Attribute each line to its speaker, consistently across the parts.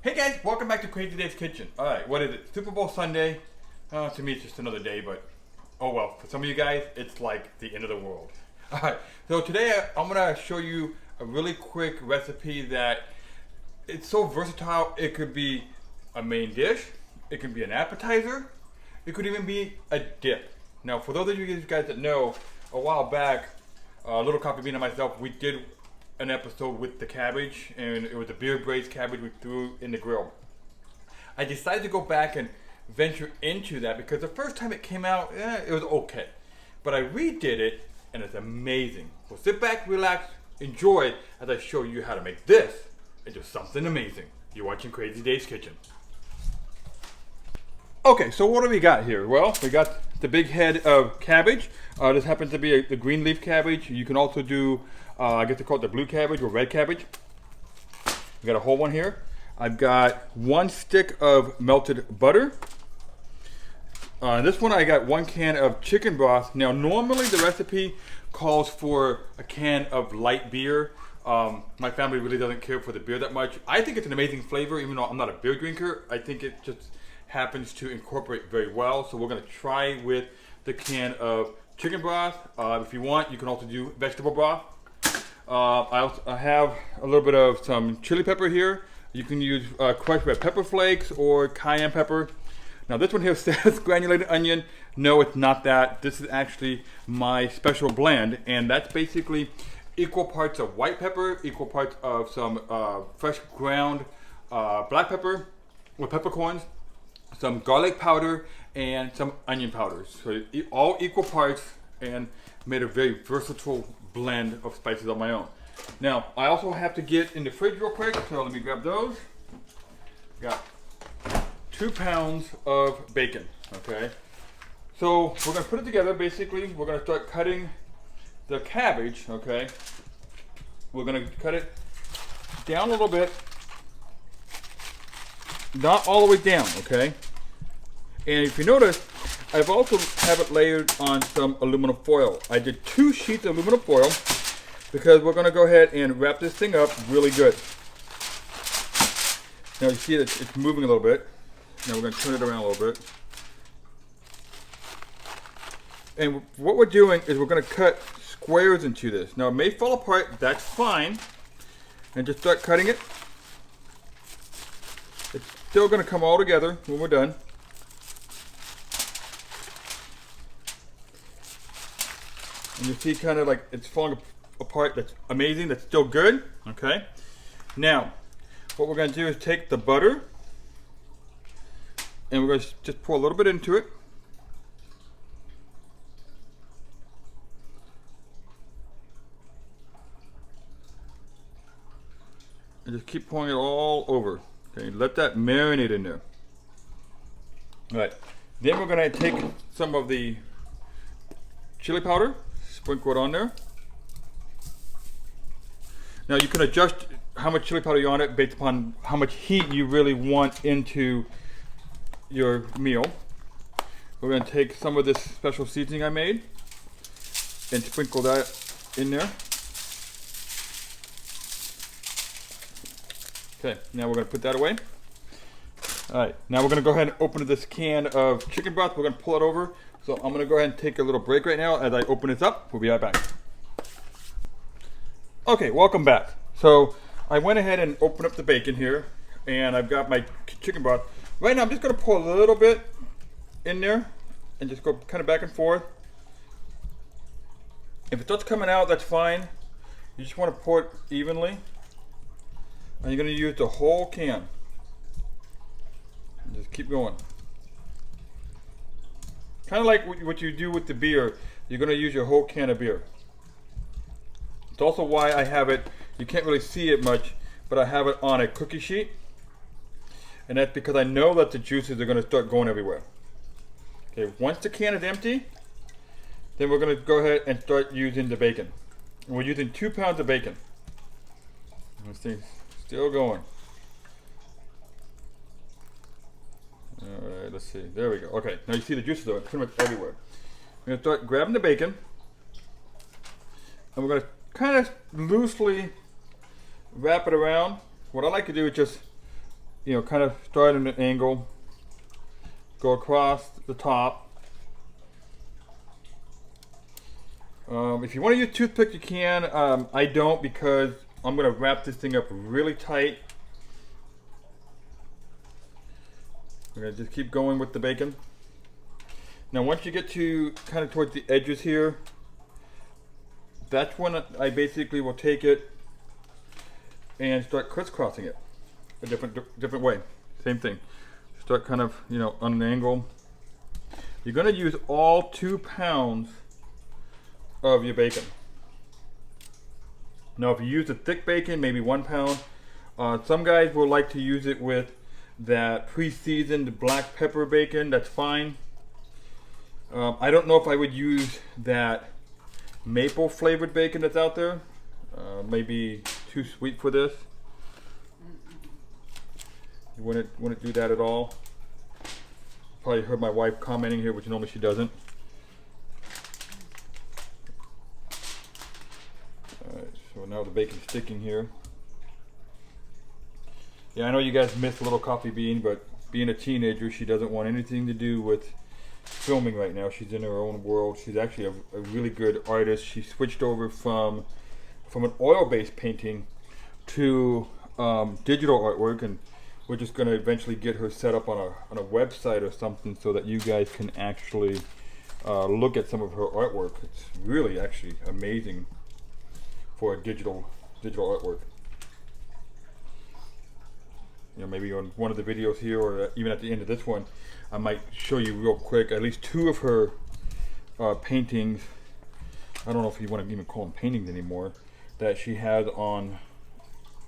Speaker 1: Hey guys, welcome back to Crazy Dave's Kitchen. Alright, what is it? Super Bowl Sunday? To me it's just another day, but oh well. For some of you guys, it's like the end of the world. Alright, so today I'm going to show you a really quick recipe that it's so versatile. It could be a main dish, it could be an appetizer, it could even be a dip. Now for those of you guys that know, a while back, Little Coffee Bean and myself, we did an episode with the cabbage, and it was a beer braised cabbage we threw in the grill. I decided to go back and venture into that because the first time it came out, it was okay. But I redid it, and it's amazing. So sit back, relax, enjoy as I show you how to make this into something amazing. You're watching Crazy Dave's Kitchen. Okay, so what do we got here? Well, we got the big head of cabbage. This happens to be the green leaf cabbage. You can also do, I guess they call it the blue cabbage or red cabbage. We got a whole one here. I've got 1 stick of melted butter. This one I got 1 can of chicken broth. Now normally the recipe calls for a can of light beer. My family really doesn't care for the beer that much. I think it's an amazing flavor, even though I'm not a beer drinker. I think it just happens to incorporate very well. So we're gonna try with the can of chicken broth. If you want, you can also do vegetable broth. I have a little bit of some chili pepper here. You can use crushed red pepper flakes or cayenne pepper. Now this one here says granulated onion. No, it's not that. This is actually my special blend, and that's basically equal parts of white pepper, equal parts of some fresh ground black pepper with peppercorns, some garlic powder, and some onion powder. So all equal parts, and made a very versatile blend of spices on my own. Now, I also have to get in the fridge real quick, so let me grab those. Got 2 pounds of bacon, okay? So we're gonna put it together. Basically, we're gonna start cutting the cabbage, okay? We're gonna cut it down a little bit, not all the way down, okay? And if you notice, I've also have it layered on some aluminum foil. I did 2 sheets of aluminum foil because we're gonna go ahead and wrap this thing up really good. Now you see that it's moving a little bit. Now we're gonna turn it around a little bit. And what we're doing is we're gonna cut squares into this. Now it may fall apart, that's fine. And just start cutting it. It's still gonna come all together when we're done. And you see kind of like it's falling apart. That's amazing. That's still good. Okay. Now, what we're going to do is take the butter and we're going to just pour a little bit into it. And just keep pouring it all over. Okay. Let that marinate in there. All right. Then we're going to take some of the chili powder. Sprinkle it on there. Now you can adjust how much chili powder you want it based upon how much heat you really want into your meal. We're going to take some of this special seasoning I made and sprinkle that in there. Okay, now we're going to put that away. Alright, now we're going to go ahead and open this can of chicken broth. We're going to pull it over. So I'm going to go ahead and take a little break right now as I open this up. We'll be right back. Okay, welcome back. So I went ahead and opened up the bacon here, and I've got my chicken broth. Right now I'm just going to pour a little bit in there and just go kind of back and forth. If it starts coming out, that's fine. You just want to pour it evenly. And you're going to use the whole can. And just keep going. Kind of like what you do with the beer, you're going to use your whole can of beer. It's also why I have it, you can't really see it much, but I have it on a cookie sheet. And that's because I know that the juices are going to start going everywhere. Okay, once the can is empty, then we're going to go ahead and start using the bacon. And we're using 2 pounds of bacon. This thing's still going. Alright, let's see. There we go. Okay, now you see the juices are pretty much everywhere. We're going to start grabbing the bacon. And we're going to kind of loosely wrap it around. What I like to do is just you know, kind of start at an angle, go across the top. If you want to use toothpick, you can. I don't, because I'm going to wrap this thing up really tight. I'm going to just keep going with the bacon. Now once you get to kind of towards the edges here, that's when I basically will take it and start crisscrossing it a different way. Same thing. Start kind of, you know, on an angle. You're going to use all 2 pounds of your bacon. Now if you use a thick bacon, maybe 1 pound. Some guys will like to use it with that pre-seasoned black pepper bacon. That's fine. I don't know if I would use that maple flavored bacon that's out there. Maybe too sweet for this. You wouldn't do that at all. Probably heard my wife commenting here, which normally she doesn't. Alright, so now the bacon's sticking here. Yeah, I know you guys miss a little coffee bean, but being a teenager, she doesn't want anything to do with filming right now. She's in her own world. She's actually a really good artist. She switched over from an oil-based painting to digital artwork, and we're just going to eventually get her set up on a website or something so that you guys can actually look at some of her artwork. It's really actually amazing for a digital artwork. You know, maybe on one of the videos here, or even at the end of this one, I might show you real quick at least 2 of her paintings. I don't know if you want to even call them paintings anymore, that she has on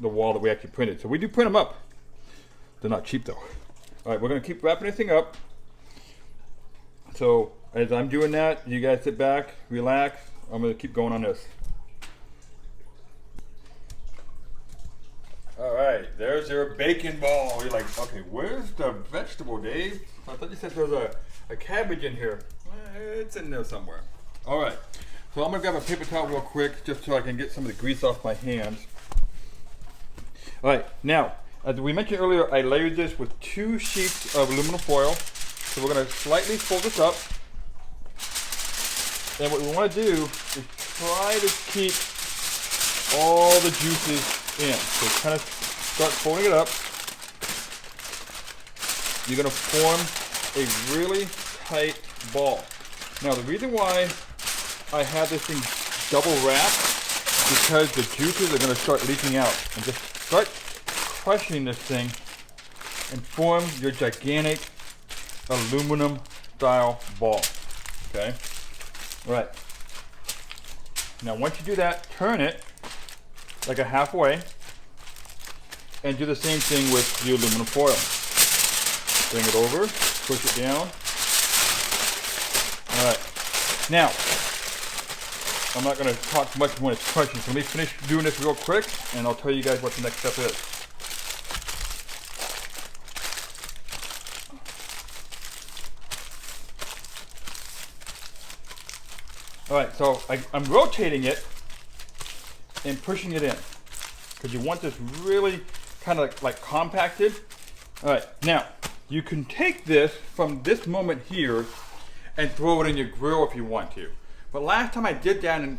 Speaker 1: the wall that we actually printed. So we do print them up. They're not cheap though. All right, we're going to keep wrapping this thing up. So as I'm doing that, you guys sit back, relax. I'm going to keep going on this. All right, there's your bacon ball. You're like, okay, where's the vegetable, Dave? I thought you said there was a cabbage in here. It's in there somewhere. All right, so I'm gonna grab a paper towel real quick just so I can get some of the grease off my hands. All right, now, as we mentioned earlier, I layered this with 2 sheets of aluminum foil. So we're gonna slightly fold this up. And what we wanna do is try to keep all the juices in. So kind of start folding it up. You're going to form a really tight ball. Now the reason why I have this thing double wrapped is because the juices are going to start leaking out. And just start crushing this thing and form your gigantic aluminum style ball. Okay? All right. Now once you do that, turn it like a halfway, and do the same thing with the aluminum foil. Bring it over, push it down. All right. Now, I'm not going to talk much when it's crushing, so let me finish doing this real quick, and I'll tell you guys what the next step is. All right, so I'm rotating it and pushing it in, because you want this really kind of like compacted. All right, now you can take this from this moment here and throw it in your grill if you want to. But last time I did that, and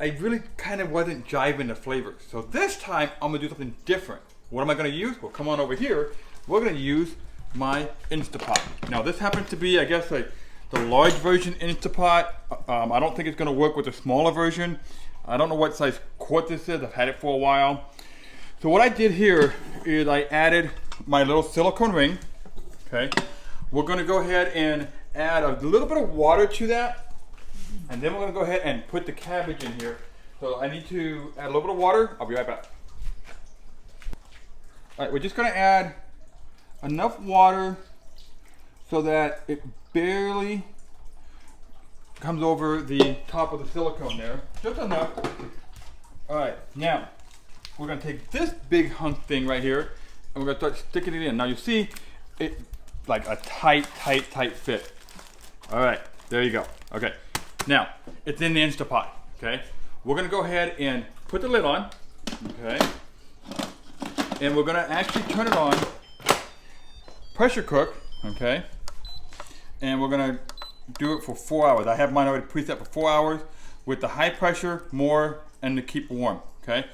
Speaker 1: I really kind of wasn't jiving the flavors. So this time I'm gonna do something different. What am I gonna use? Well, come on over here. We're gonna use my Instapot. Now this happens to be, I guess, like the large version Instapot. I don't think it's gonna work with the smaller version. I don't know what size quart this is. I've had it for a while. So what I did here is I added my little silicone ring. Okay. We're gonna go ahead and add a little bit of water to that. And then we're gonna go ahead and put the cabbage in here. So I need to add a little bit of water. I'll be right back. All right, we're just gonna add enough water so that it barely comes over the top of the silicone there. Just enough. All right, now we're gonna take this big hunk thing right here and we're gonna start sticking it in. Now you see it like a tight fit. All right, there you go. Okay, now it's in the Instapot. Okay, we're gonna go ahead and put the lid on. Okay, and we're gonna actually turn it on pressure cook, okay? And we're gonna do it for 4 hours. I have mine already preset for 4 hours with the high pressure, more, and to keep warm, okay?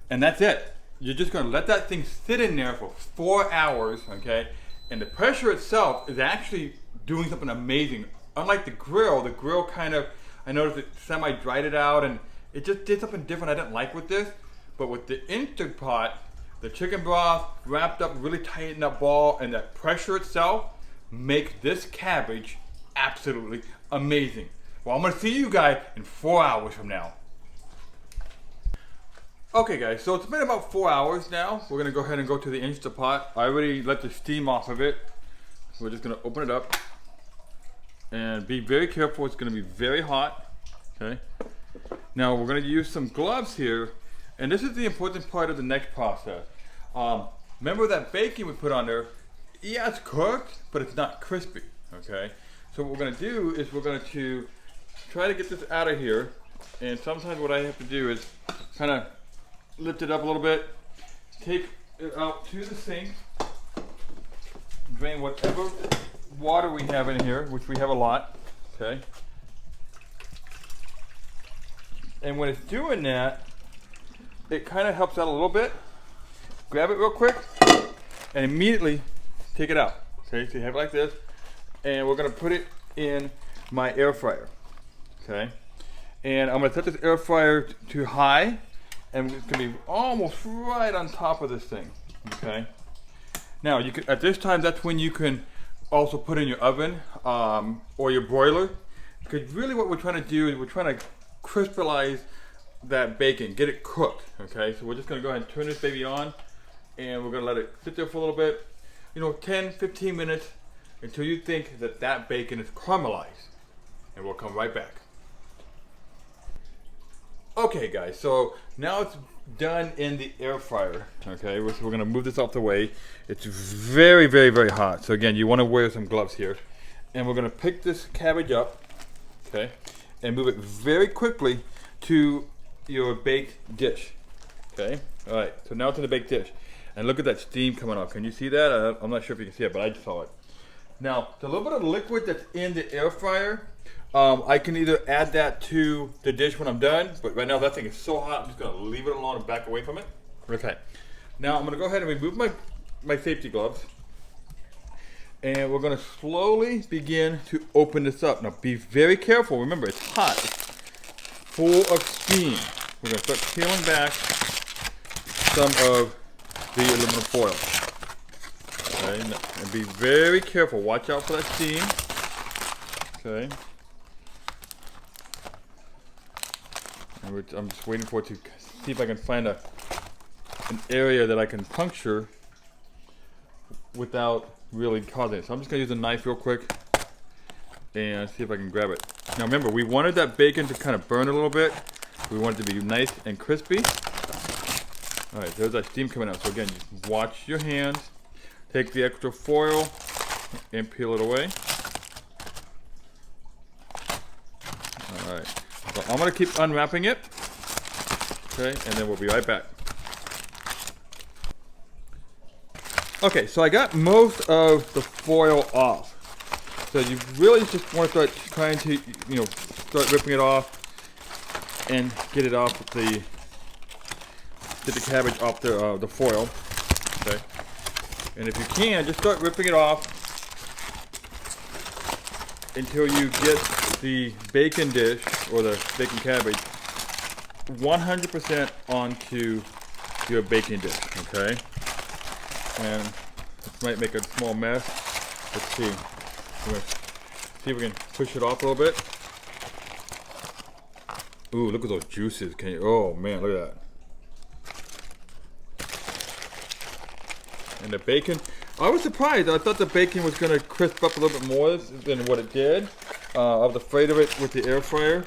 Speaker 1: And that's it. You're just gonna let that thing sit in there for 4 hours, okay? And the pressure itself is actually doing something amazing. Unlike the grill kind of, I noticed it semi-dried it out and it just did something different I didn't like with this. But with the Instapot, the chicken broth wrapped up really tight in that ball, and that pressure itself makes this cabbage absolutely amazing. Well, I'm gonna see you guys in 4 hours from now. Okay guys, so it's been about 4 hours now. We're gonna go ahead and go to the Instapot. I already let the steam off of it. We're just gonna open it up and be very careful. It's gonna be very hot, okay? Now we're gonna use some gloves here, and this is the important part of the next process. Remember that bacon we put on there? Yeah, it's cooked, but it's not crispy, okay? So what we're gonna do is we're going to try to get this out of here, and sometimes what I have to do is kind of lift it up a little bit, take it out to the sink, drain whatever water we have in here, which we have a lot, okay? And when it's doing that, it kind of helps out a little bit. Grab it real quick and immediately take it out. Okay, so you have it like this, and we're gonna put it in my air fryer. Okay, and I'm gonna set this air fryer to high, and it's gonna be almost right on top of this thing. Okay, now you can, at this time, that's when you can also put in your oven or your broiler, because really what we're trying to do is we're trying to crystallize that bacon, get it cooked. Okay, so we're just gonna go ahead and turn this baby on, and we're gonna let it sit there for a little bit, 10-15 minutes, until you think that that bacon is caramelized, and we'll come right back. Okay guys, so now it's done in the air fryer. Okay, we're gonna move this off the way. It's very, very, very hot, so again, you want to wear some gloves here, and we're gonna pick this cabbage up, okay, and move it very quickly to your baked dish. Okay, all right, so now it's in the baked dish, and look at that steam coming off. Can you see that? I'm not sure if you can see it, but I just saw it. Now, the little bit of liquid that's in the air fryer, I can either add that to the dish when I'm done, but right now that thing is so hot, I'm just gonna leave it alone and back away from it. Okay, now I'm gonna go ahead and remove my safety gloves, and we're gonna slowly begin to open this up. Now be very careful, remember it's hot, it's full of steam. We're gonna start peeling back some of the aluminum foil. Okay, and be very careful, watch out for that steam. Okay. And I'm just waiting for it to see if I can find an area that I can puncture without really causing it. So I'm just gonna use a knife real quick and see if I can grab it. Now remember, we wanted that bacon to kind of burn a little bit. We want it to be nice and crispy. All right, there's that steam coming out. So again, you watch your hands, take the extra foil and peel it away. All right, so I'm gonna keep unwrapping it, okay, and then we'll be right back. Okay, so I got most of the foil off. So you really just want to start trying to, start ripping it off and get it off get the cabbage off the foil, okay? And if you can, just start ripping it off until you get the bacon dish or the bacon cabbage 100% onto your baking dish, okay? And this might make a small mess. Let's see. We're gonna see if we can push it off a little bit. Ooh, look at those juices. Can you? Oh man, look at that. And the bacon, I was surprised. I thought the bacon was gonna crisp up a little bit more than what it did. I was afraid of it with the air fryer,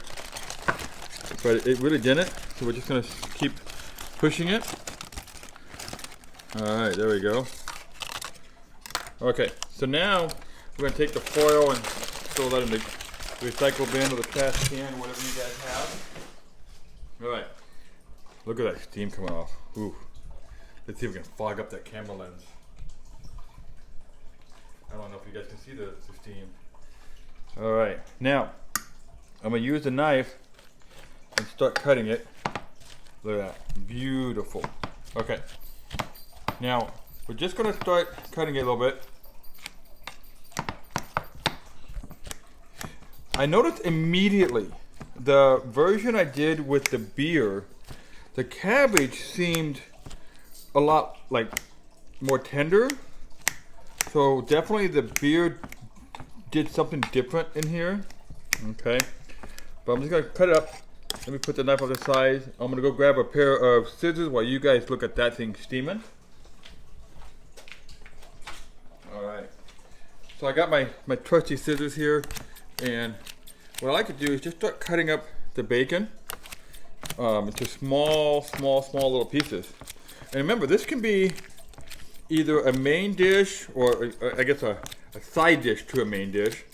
Speaker 1: but it really didn't. So we're just gonna keep pushing it. All right, there we go. Okay, so now we're gonna take the foil and throw that in the recycle bin or the trash can, whatever you guys have. All right, look at that steam coming off. Ooh. Let's see if we can fog up that camera lens. I don't know if you guys can see the steam. All right, now I'm gonna use the knife and start cutting it. Look at that, beautiful. Okay, now we're just gonna start cutting it a little bit. I noticed immediately the version I did with the beer, the cabbage seemed a lot like more tender. So definitely the beer did something different in here. Okay, but I'm just gonna cut it up. Let me put the knife on the side. I'm gonna go grab a pair of scissors while you guys look at that thing steaming. All right, so I got my trusty scissors here, and what I like to do is just start cutting up the bacon into small little pieces. And remember, this can be either a main dish or I guess a side dish to a main dish.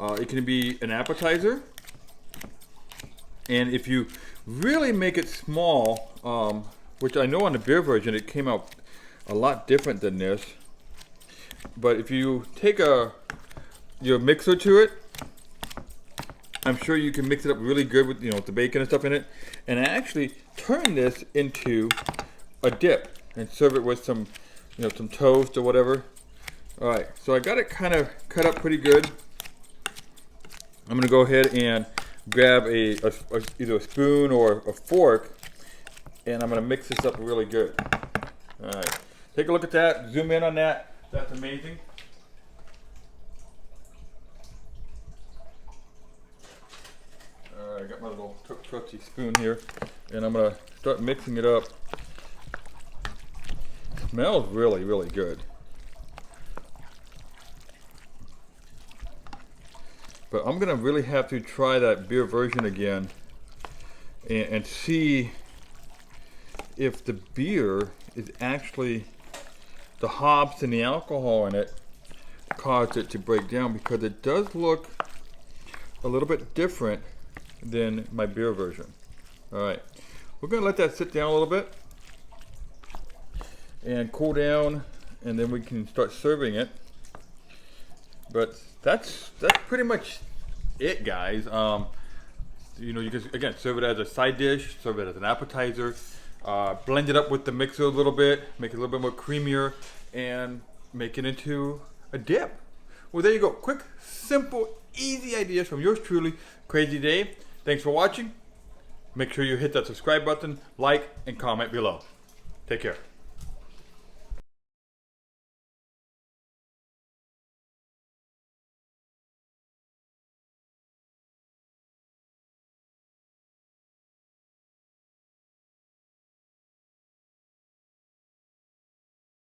Speaker 1: It can be an appetizer. And if you really make it small, which I know on the beer version it came out a lot different than this. But if you take your mixer to it, I'm sure you can mix it up really good with the bacon and stuff in it, and actually turn this into a dip and serve it with some some toast or whatever. All right, so I got it kind of cut up pretty good. I'm gonna go ahead and grab either a spoon or a fork, and I'm gonna mix this up really good. All right, take a look at that. Zoom in on that. That's amazing. I got my little trusty spoon here, and I'm gonna start mixing it up. It smells really, really good. But I'm gonna really have to try that beer version again and see if the beer is actually the hops and the alcohol in it caused it to break down, because it does look a little bit different than my beer version. All right, we're gonna let that sit down a little bit and cool down, and then we can start serving it. But that's pretty much it, guys. You can again serve it as a side dish, serve it as an appetizer, blend it up with the mixer a little bit, make it a little bit more creamier, and make it into a dip. Well, there you go. Quick, simple, easy ideas from yours truly, Crazy Dave. Thanks for watching. Make sure you hit that subscribe button, like, and comment below. Take care.